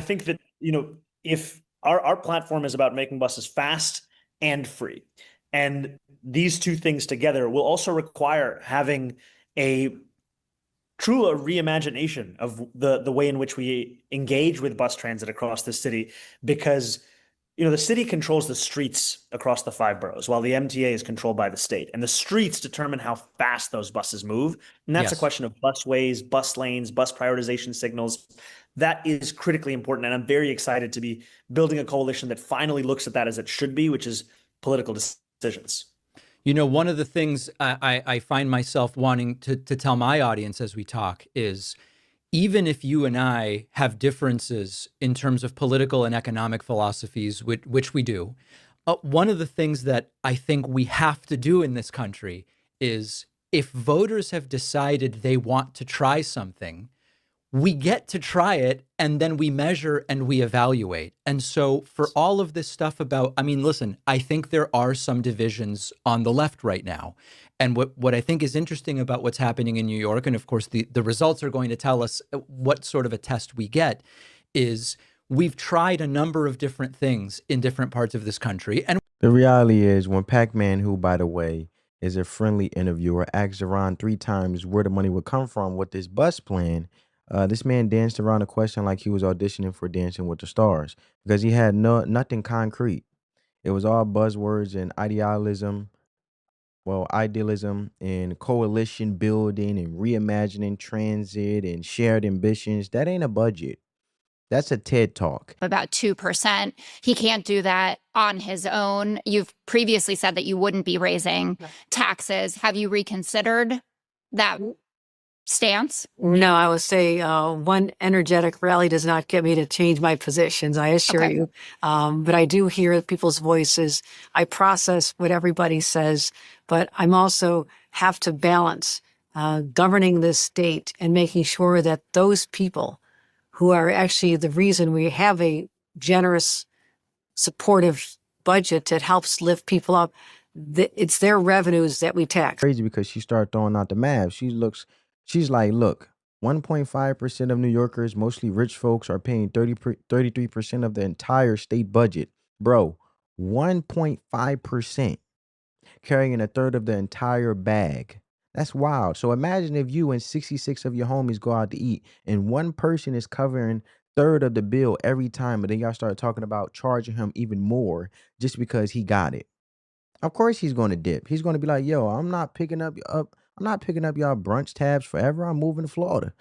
think that, if our platform is about making buses fast and free, and these two things together will also require having a a reimagination of the way in which we engage with bus transit across the city, because the city controls the streets across the five boroughs, while the MTA is controlled by the state. And the streets determine how fast those buses move. And that's a Yes. question of busways, bus lanes, bus prioritization signals. That is critically important. And I'm very excited to be building a coalition that finally looks at that as it should be, which is political decisions. One of the things I find myself wanting to tell my audience as we talk is, even if you and I have differences in terms of political and economic philosophies, which we do, one of the things that I think we have to do in this country is, if voters have decided they want to try something, we get to try it, and then we measure and we evaluate. And so for all of this stuff about, listen, I think there are some divisions on the left right now. And what I think is interesting about what's happening in New York, and of course the results are going to tell us what sort of a test we get, is we've tried a number of different things in different parts of this country. And the reality is, when Pac-Man, who, by the way, is a friendly interviewer, asked Zoran 3 times where the money would come from with this bus plan, this man danced around the question like he was auditioning for Dancing with the Stars, because he had nothing concrete. It was all buzzwords and idealism and coalition building and reimagining transit and shared ambitions. That ain't a budget. That's a TED Talk. About 2%. He can't do that on his own. You've previously said that you wouldn't be raising taxes. Have you reconsidered that stance? No, I would say one energetic rally does not get me to change my positions, I assure you. But I do hear people's voices. I process what everybody says, but I'm also have to balance governing this state and making sure that those people who are actually the reason we have a generous, supportive budget that helps lift people up, it's their revenues that we tax. Crazy, because she started throwing out the math. She's like, look, 1.5% of New Yorkers, mostly rich folks, are paying 33% of the entire state budget. Bro, 1.5%, carrying a third of the entire bag. That's wild. So imagine if you and 66 of your homies go out to eat, and one person is covering third of the bill every time, but then y'all start talking about charging him even more just because he got it. Of course he's going to dip. He's going to be like, yo, I'm not picking up y'all brunch tabs forever. I'm moving to Florida.